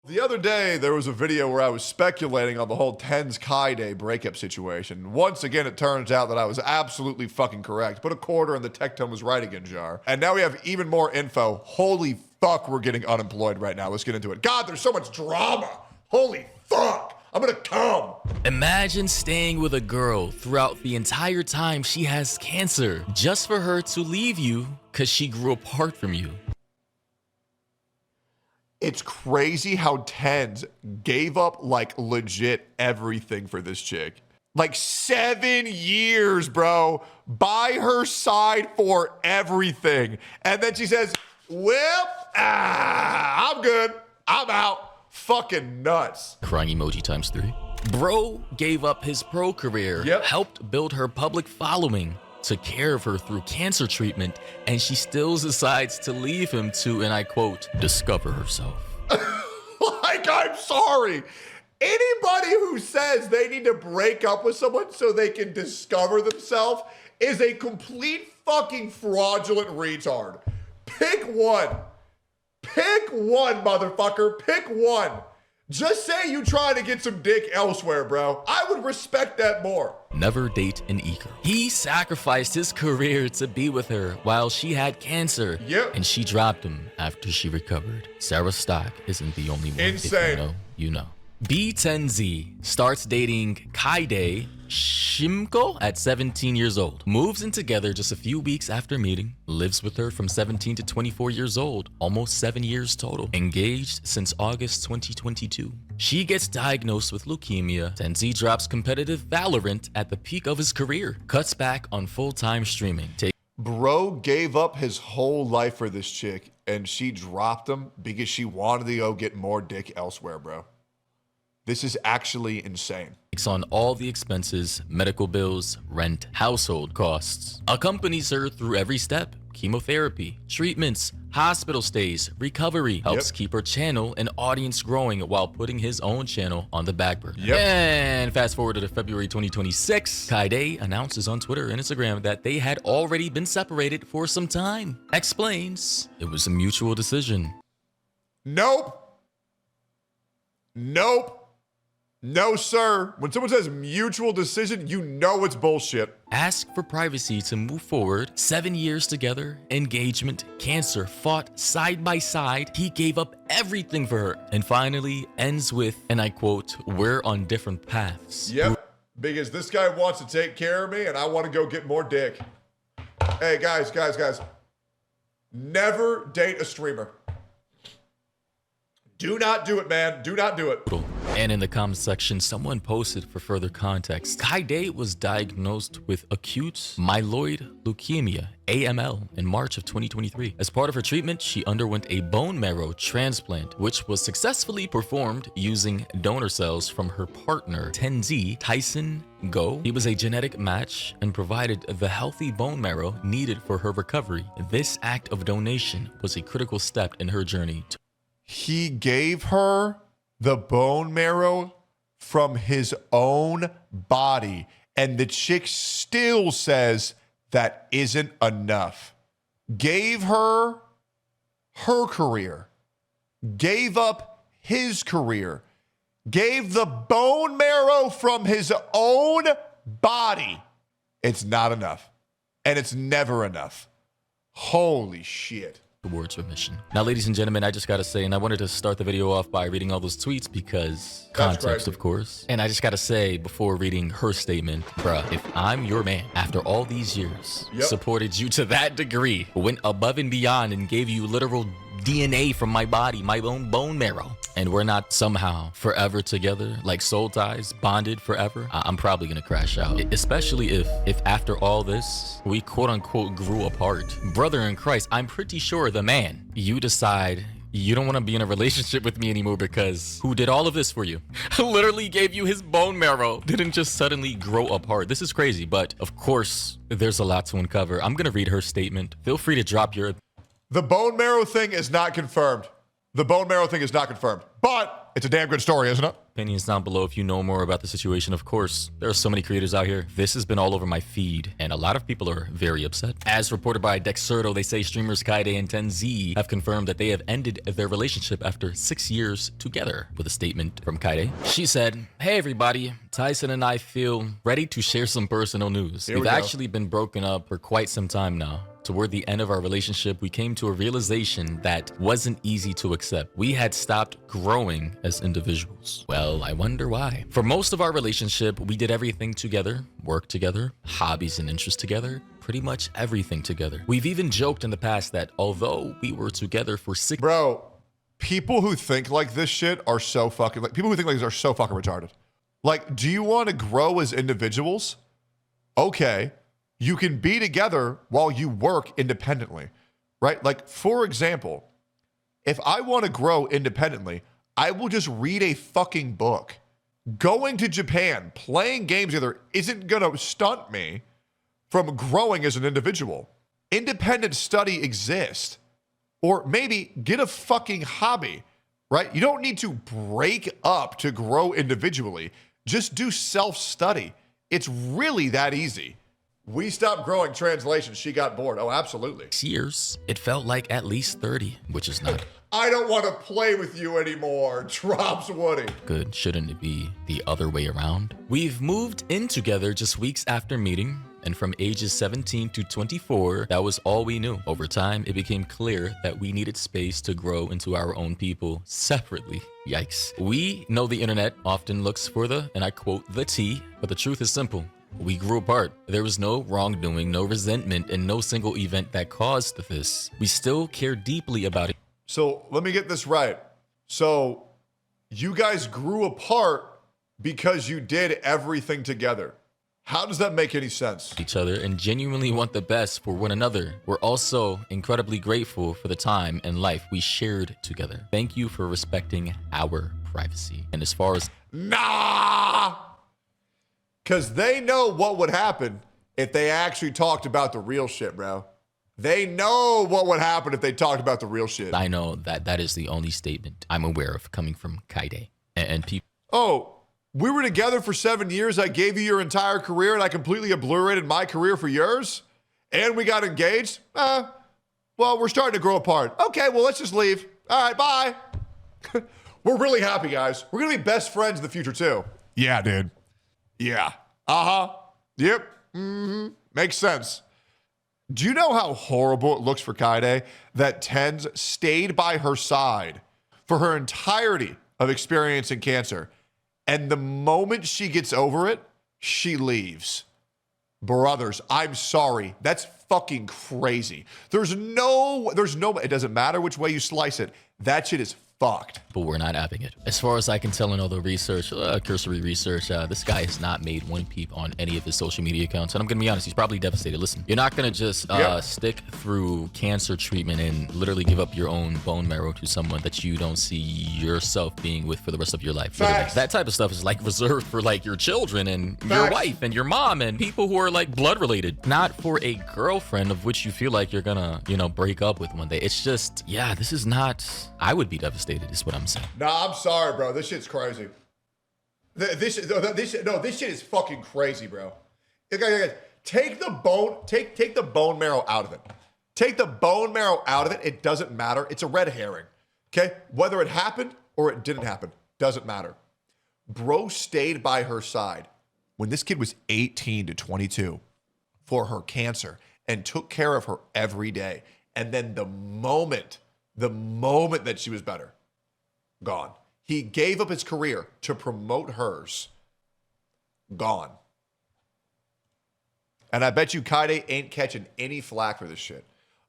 The other day, there was a video where I was speculating on the whole Tenz and Kyedae breakup situation. Once again, it turns out that I was absolutely fucking correct. Put a quarter in the Tectone was right again jar. And now we have even more info. Holy fuck, we're getting unemployed right now. Let's get into it. God, there's so much drama. Holy fuck. I'm gonna come. Imagine staying with a girl throughout the entire time she has cancer, just for her to leave you because she grew apart from you. It's crazy how Tenz gave up like legit everything for this chick. Like 7 years, bro, by her side for everything. And then she says, well, I'm good. I'm out. Fucking nuts. Crying emoji times 3. Bro gave up his pro career, helped build her public following, took care of her through cancer treatment, and she still decides to leave him to, and I quote, discover herself. Like, I'm sorry. Anybody who says they need to break up with someone so they can discover themselves is a complete fucking fraudulent retard. Pick one. Pick one, motherfucker. Pick one. Just say you try to get some dick elsewhere, bro. I would respect that more. Never date an eager. He sacrificed his career to be with her while she had cancer. And she dropped him after she recovered. Sarah Stock isn't the only one. Insane. If you know, you know. B10Z starts dating Kyedae Shimko at 17 years old. Moves in together just a few weeks after meeting. Lives with her from 17 to 24 years old. Almost 7 years total. Engaged since August 2022. She gets diagnosed with leukemia. Tenz drops competitive Valorant at the peak of his career. Cuts back on full-time streaming. Bro gave up his whole life for this chick, and she dropped him because she wanted to go get more dick elsewhere, bro. This is actually insane. Takes on all the expenses, medical bills, rent, household costs. Accompanies her through every step. Chemotherapy, treatments, hospital stays, recovery. Helps keep her channel and audience growing while putting his own channel on the back burner. And fast forward to February 2026, Kyedae announces on Twitter and Instagram that they had already been separated for some time. Explains it was a mutual decision. Nope. Nope. No, sir. When someone says mutual decision, you know it's bullshit. Ask for privacy to move forward. 7 years together, engagement, cancer, fought side by side. He gave up everything for her and finally ends with, and I quote, we're on different paths. Yep, because this guy wants to take care of me and I want to go get more dick. Hey, guys. Never date a streamer. Do not do it, man. Do not do it. And in the comments section, someone posted for further context. Kyedae was diagnosed with acute myeloid leukemia, AML, in March of 2023. As part of her treatment, she underwent a bone marrow transplant, which was successfully performed using donor cells from her partner, Tenz Tyson Go. He was a genetic match and provided the healthy bone marrow needed for her recovery. This act of donation was a critical step in her journey. He gave her the bone marrow from his own body, and the chick still says that isn't enough. Gave her her career, gave up his career, gave the bone marrow from his own body. It's not enough, and it's never enough. Holy shit. Towards remission. Now, ladies and gentlemen, I just gotta say, and I wanted to start the video off by reading all those tweets because context, of course. And I just gotta say, before reading her statement, bruh, if I'm your man, after all these years, supported you to that degree, went above and beyond and gave you literal DNA from my body, my own bone marrow, and we're not somehow forever together, like soul ties, bonded forever, I'm probably gonna crash out. Especially if after all this, we quote unquote grew apart. Brother in Christ, I'm pretty sure the man, you decide you don't want to be in a relationship with me anymore because who did all of this for you? Literally gave you his bone marrow. Didn't just suddenly grow apart. This is crazy, but of course, there's a lot to uncover. I'm gonna read her statement. Feel free to drop your... The bone marrow thing is not confirmed. The bone marrow thing is not confirmed, but It's a damn good story, isn't it? Opinions down below if you know more about the situation. Of course, there are so many creators out here. This has been all over my feed, and a lot of people are very upset. As reported by Dexerto, they say streamers Kyedae and Tenz have confirmed that they have ended their relationship after 6 years together. With a statement from Kyedae, she said, "Hey everybody, Tyson and I feel ready to share some personal news. We've actually been broken up for quite some time now. Toward the end of our relationship, we came to a realization that wasn't easy to accept. We had stopped growing as individuals. Well, I wonder why. For most of our relationship, we did everything together, worked together, hobbies and interests together, pretty much everything together. We've even joked in the past that although we were together for 6..." Bro, people who think like this shit are so fucking, like, people who think like this are so fucking retarded. Like, do you want to grow as individuals? Okay. You can be together while you work independently, right? Like, for example, if I want to grow independently, I will just read a fucking book. Going to Japan, playing games together isn't going to stunt me from growing as an individual. Independent study exists. Or maybe get a fucking hobby, right? You don't need to break up to grow individually. Just do self-study. It's really that easy. We stopped growing. Translation, she got bored. Oh, absolutely. 6 years. It felt like at least 30, which is not I don't want to play with you anymore. Drops Woody. good. Shouldn't it be the other way around? We've moved in together just weeks after meeting, and from ages 17 to 24, that was all we knew. Over time, it became clear that we needed space to grow into our own people separately. Yikes. We know the internet often looks for the, and I quote, the tea, but the truth is simple. We grew apart. There was no wrongdoing, no resentment, and no single event that caused this. We still care deeply about it. So let me get this right. So you guys grew apart because you did everything together. How does that make any sense? Each other and genuinely want the best for one another. We're also incredibly grateful for the time and life we shared together. Thank you for respecting our privacy. And as far as Nah! Because they know what would happen if they actually talked about the real shit, bro. They know what would happen if they talked about the real shit. I know that is the only statement I'm aware of coming from Kyedae and people. Oh, we were together for 7 years. I gave you your entire career and I completely obliterated my career for yours. And we got engaged. Well, we're starting to grow apart. Okay, well, let's just leave. All right, bye. We're really happy, guys. We're going to be best friends in the future, too. Yeah, dude. Yeah. Uh-huh. Yep. Mm-hmm. Makes sense. Do you know how horrible it looks for Kyedae that Tenz stayed by her side for her entirety of experiencing cancer, and the moment she gets over it, she leaves? Brothers, I'm sorry. That's fucking crazy. There's no, it doesn't matter which way you slice it. That shit is fucked. But we're not having it. As far as I can tell in all the research, cursory research, this guy has not made one peep on any of his social media accounts. And I'm gonna be honest, he's probably devastated. Listen, you're not gonna just stick through cancer treatment and literally give up your own bone marrow to someone that you don't see yourself being with for the rest of your life. Facts. That type of stuff is like reserved for like your children and your wife and your mom and people who are like blood related, not for a girlfriend of which you feel like you're gonna, break up with one day. It's just, yeah, this is not, I would be devastated is what I'm saying. Nah, I'm sorry, bro. This shit's crazy. This shit is fucking crazy, bro. Okay, take the bone marrow out of it. Take the bone marrow out of it. It doesn't matter. It's a red herring. Okay? Whether it happened or it didn't happen, doesn't matter. Bro stayed by her side when this kid was 18 to 22 for her cancer and took care of her every day. And then the moment that she was better, gone. He gave up his career to promote hers. Gone. And I bet you Kyedae ain't catching any flack for this shit.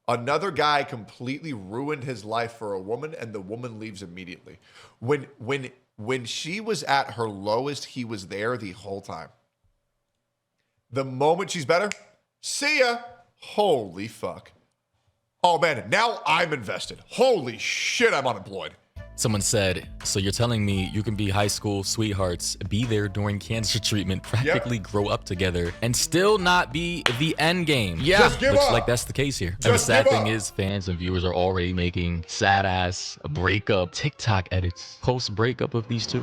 Another guy completely ruined his life for a woman, and the woman leaves immediately. When she was at her lowest, he was there the whole time. The moment she's better, see ya. Holy fuck. Oh man, now I'm invested. Holy shit, I'm unemployed. Someone said, so you're telling me you can be high school sweethearts, be there during cancer treatment, practically grow up together, and still not be the end game? Yeah, looks like that's the case here. And the sad thing is, fans and viewers are already making sad-ass breakup TikTok edits post-breakup of these two.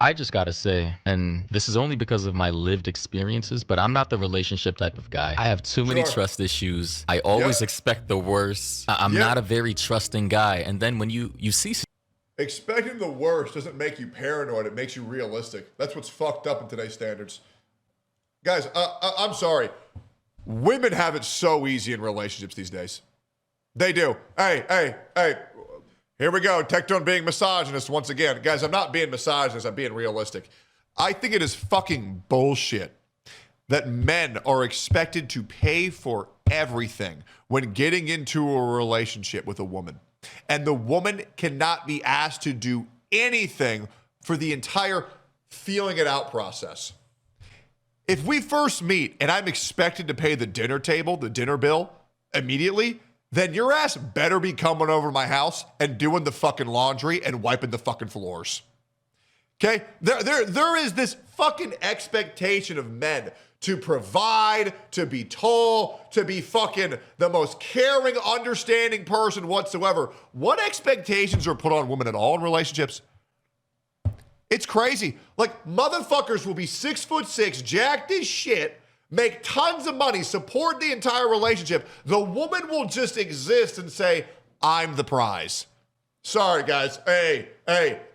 I just gotta say, and this is only because of my lived experiences, but I'm not the relationship type of guy. I have too many trust issues. I always expect the worst. I'm not a very trusting guy. And then when you see... Expecting the worst doesn't make you paranoid. It makes you realistic. That's what's fucked up in today's standards. Guys, I'm sorry. Women have it so easy in relationships these days. They do. Hey. Here we go. Tectone being misogynist once again. Guys, I'm not being misogynist. I'm being realistic. I think it is fucking bullshit that men are expected to pay for everything when getting into a relationship with a woman. And the woman cannot be asked to do anything for the entire feeling it out process. If we first meet and I'm expected to pay the dinner bill immediately, then your ass better be coming over to my house and doing the fucking laundry and wiping the fucking floors. Okay? There is this fucking expectation of men to provide, to be tall, to be fucking the most caring, understanding person whatsoever. What expectations are put on women at all in relationships? It's crazy. Like, motherfuckers will be 6'6", jacked as shit, make tons of money, support the entire relationship. The woman will just exist and say, I'm the prize. Sorry, guys. Hey,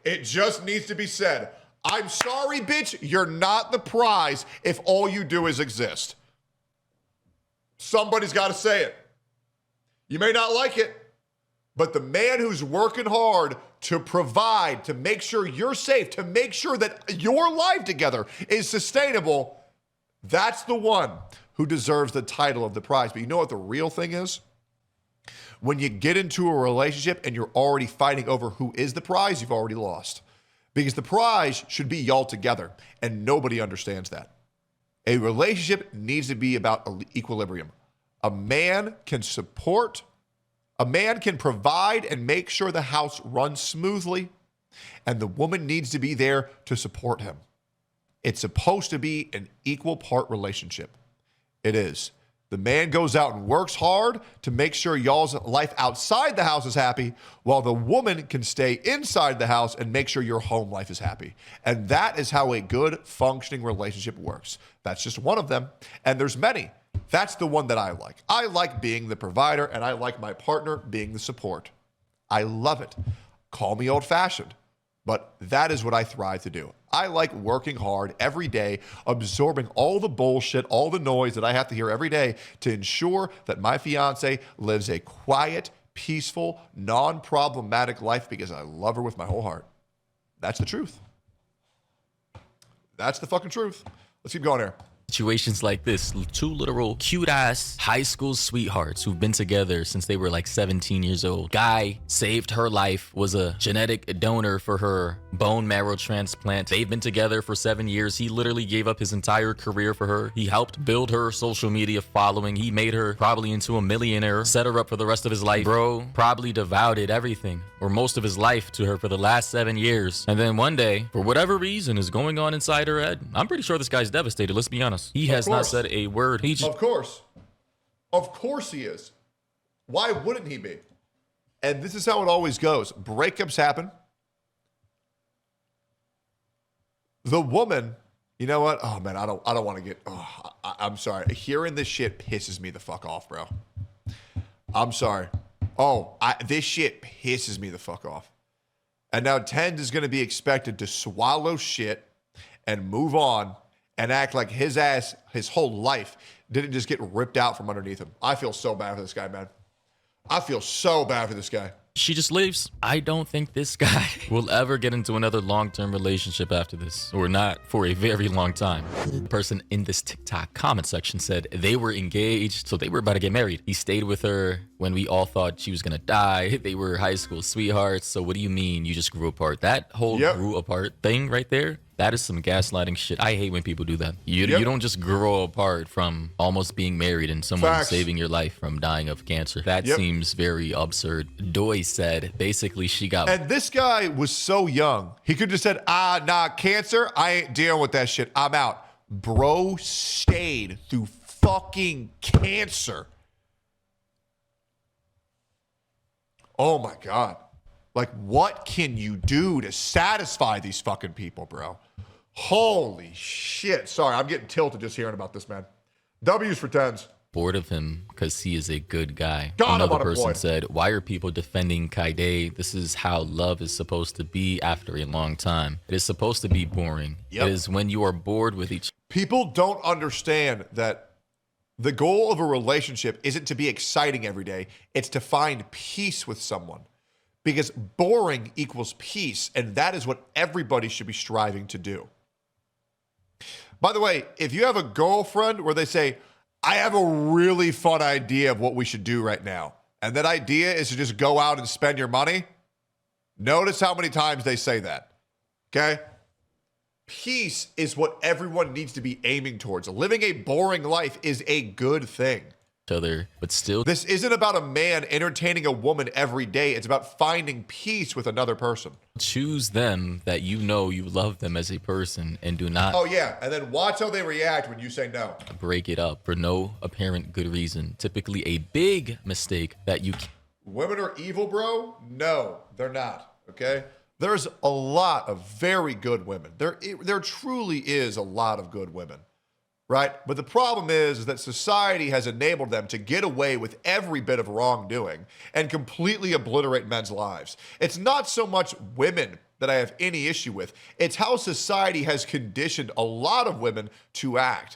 it just needs to be said. I'm sorry, bitch, you're not the prize if all you do is exist. Somebody's got to say it. You may not like it, but the man who's working hard to provide, to make sure you're safe, to make sure that your life together is sustainable, that's the one who deserves the title of the prize. But you know what the real thing is? When you get into a relationship and you're already fighting over who is the prize, you've already lost. Because the prize should be y'all together, and nobody understands that. A relationship needs to be about equilibrium. A man can provide and make sure the house runs smoothly, and the woman needs to be there to support him. It's supposed to be an equal part relationship. It is. The man goes out and works hard to make sure y'all's life outside the house is happy, while the woman can stay inside the house and make sure your home life is happy. And that is how a good functioning relationship works. That's just one of them. And there's many. That's the one that I like. I like being the provider, and I like my partner being the support. I love it. Call me old-fashioned, but that is what I thrive to do. I like working hard every day, absorbing all the bullshit, all the noise that I have to hear every day to ensure that my fiance lives a quiet, peaceful, non-problematic life because I love her with my whole heart. That's the truth. That's the fucking truth. Let's keep going here. Situations like this, two literal cute-ass high school sweethearts who've been together since they were like 17 years old. Guy saved her life, was a genetic donor for her bone marrow transplant. They've been together for 7 years. He literally gave up his entire career for her. He helped build her social media following. He made her probably into a millionaire, set her up for the rest of his life. Bro probably devoted everything or most of his life to her for the last 7 years. And then one day, for whatever reason is going on inside her head, I'm pretty sure this guy's devastated, let's be honest. He has not said a word. Of course he is. Why wouldn't he be? And this is how it always goes. Breakups happen. The woman, you know what? Oh man, I don't want to get, I'm sorry. Hearing this shit pisses me the fuck off, bro. I'm sorry. This shit pisses me the fuck off. And now Tenz is going to be expected to swallow shit and move on and act like his ass, his whole life, didn't just get ripped out from underneath him. I feel so bad for this guy, man. I feel so bad for this guy. She just leaves. I don't think this guy will ever get into another long-term relationship after this, or not for a very long time. The person in this TikTok comment section said they were engaged, so they were about to get married. He stayed with her when we all thought she was gonna die. They were high school sweethearts, so what do you mean you just grew apart? That whole grew apart thing right there That is some gaslighting shit. I hate when people do that. You don't just grow apart from almost being married and someone saving your life from dying of cancer. That seems very absurd. Doi said basically she got... And this guy was so young. He could have said, nah, cancer, I ain't dealing with that shit. I'm out. Bro stayed through fucking cancer. Oh my God. Like, what can you do to satisfy these fucking people, bro? Holy shit. Sorry, I'm getting tilted just hearing about this, man. W's for Tenz. Bored of him because he is a good guy. God, another person said, why are people defending Kyedae? This is how love is supposed to be after a long time. It is supposed to be boring. It is when you are bored with each... People don't understand that the goal of a relationship isn't to be exciting every day. It's to find peace with someone. Because boring equals peace, and that is what everybody should be striving to do. By the way, if you have a girlfriend where they say, I have a really fun idea of what we should do right now, and that idea is to just go out and spend your money, notice how many times they say that, okay? Peace is what everyone needs to be aiming towards. Living a boring life is a good thing. Other, but still, this isn't about a man entertaining a woman every day. It's about finding peace with another person. Choose them that you know you love them as a person and do not... Oh yeah, and then watch how they react when you say no. ...break it up for no apparent good reason. Typically a big mistake that you... Women are evil, bro? No, they're not, okay? There's a lot of very good women. There truly is a lot of good women. Right? But the problem is that society has enabled them to get away with every bit of wrongdoing and completely obliterate men's lives. It's not so much women that I have any issue with. It's how society has conditioned a lot of women to act,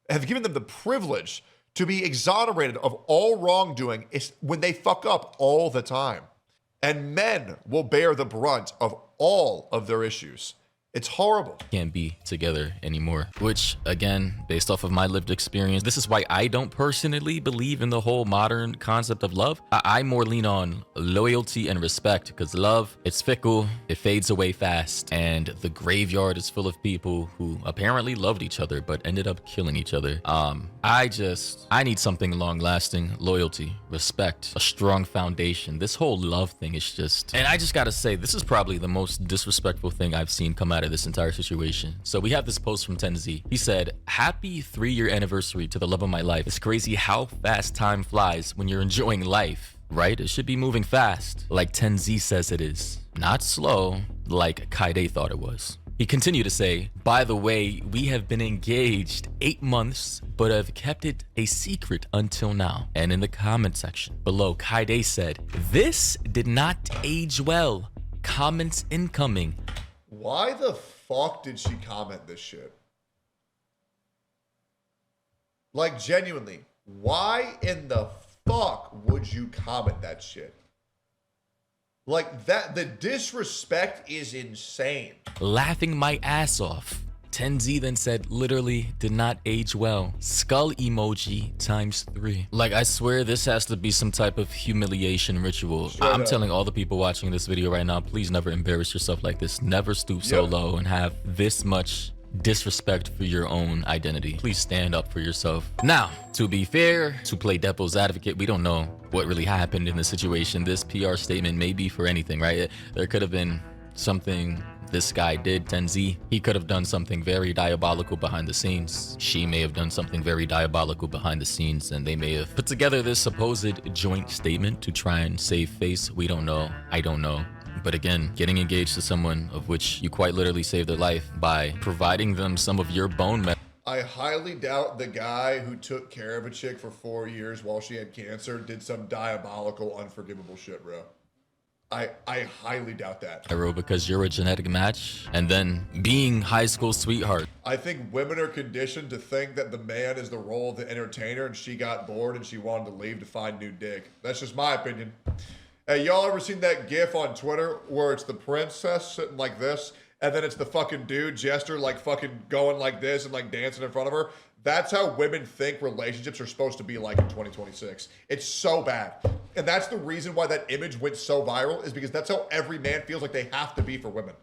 have given them the privilege to be exonerated of all wrongdoing when they fuck up all the time. And men will bear the brunt of all of their issues. It's horrible. Can't be together anymore, which again, based off of my lived experience, this is why I don't personally believe in the whole modern concept of love. I more lean on loyalty and respect, because love, it's fickle, it fades away fast, and the graveyard is full of people who apparently loved each other but ended up killing each other. I need something long lasting. Loyalty, respect, a strong foundation. This whole love thing is just... And I just gotta say, this is probably the most disrespectful thing I've seen come out of this entire situation. So we have this post from Tenz. He said, happy 3-year anniversary to the love of my life. It's crazy how fast time flies when you're enjoying life, right? It should be moving fast, like Tenz says it is. Not slow, like Kyedae thought it was. He continued to say, by the way, we have been engaged 8 months, but have kept it a secret until now. And in the comment section below, Kyedae said, this did not age well. Comments incoming. Why the fuck did she comment this shit? Like, genuinely, why in the fuck would you comment that shit? Like, the disrespect is insane. Laughing my ass off. Tenz then said, literally did not age well. Skull emoji ×3. Like, I swear this has to be some type of humiliation ritual. I'm telling all the people watching this video right now, please never embarrass yourself like this. Never stoop so low and have this much disrespect for your own identity. Please stand up for yourself. Now, to be fair, to play devil's advocate, we don't know what really happened in the situation. This PR statement may be for anything, right? There could have been something this guy did, Tenz. He could have done something very diabolical behind the scenes. She may have done something very diabolical behind the scenes, and they may have put together this supposed joint statement to try and save face. We don't know. I don't know. But again, getting engaged to someone of which you quite literally saved their life by providing them some of your bone marrow. I highly doubt the guy who took care of a chick for 4 years while she had cancer did some diabolical, unforgivable shit, bro. I highly doubt that. Because you're a genetic match, and then being high school sweetheart. I think women are conditioned to think that the man is the role of the entertainer, and she got bored and she wanted to leave to find new dick. That's just my opinion. Hey, y'all ever seen that gif on Twitter where it's the princess sitting like this, and then it's the fucking dude jester like fucking going like this and like dancing in front of her? That's how women think relationships are supposed to be like in 2026. It's so bad. And that's the reason why that image went so viral, is because that's how every man feels like they have to be for women.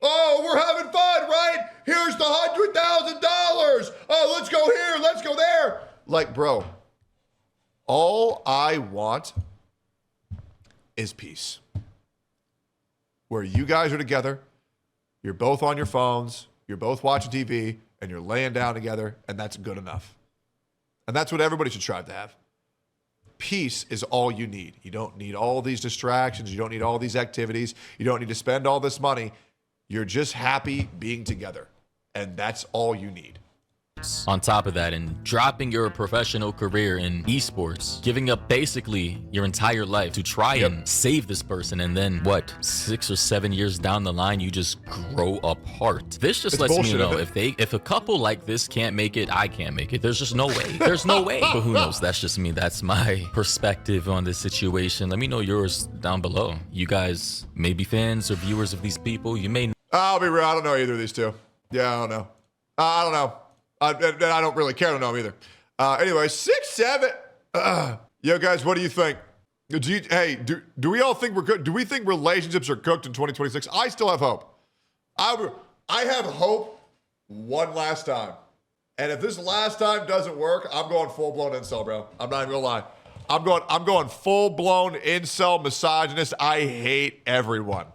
Oh, we're having fun, right? Here's the $100,000. Oh, let's go here, let's go there. Like, bro, all I want is peace. Where you guys are together, you're both on your phones, you're both watching TV, and you're laying down together, and that's good enough. And that's what everybody should strive to have. Peace is all you need. You don't need all these distractions. You don't need all these activities. You don't need to spend all this money. You're just happy being together. And that's all you need. On top of that, and dropping your professional career in esports, giving up basically your entire life to try and save this person, and then what, 6 or 7 years down the line, you just grow apart. This just lets me know if a couple like this can't make it, I can't make it. There's just no way. There's no way. But who knows? That's just me. That's my perspective on this situation. Let me know yours down below. You guys may be fans or viewers of these people. You may. I'll be real. I don't know either of these two. Yeah, I don't know. I don't know. I don't really care to know them either. Anyway, 6, 7. Yo, guys, what do you think? Do we all think we're good? Do we think relationships are cooked in 2026? I still have hope. I have hope one last time. And if this last time doesn't work, I'm going full-blown incel, bro. I'm not even gonna lie. I'm going full-blown incel misogynist. I hate everyone.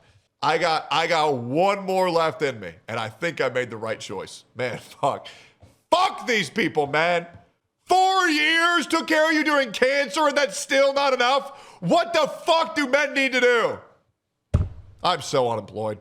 I got one more left in me, and I think I made the right choice. Man, fuck. Fuck these people, man. 4 years took care of you during cancer, and that's still not enough? What the fuck do men need to do? I'm so unemployed.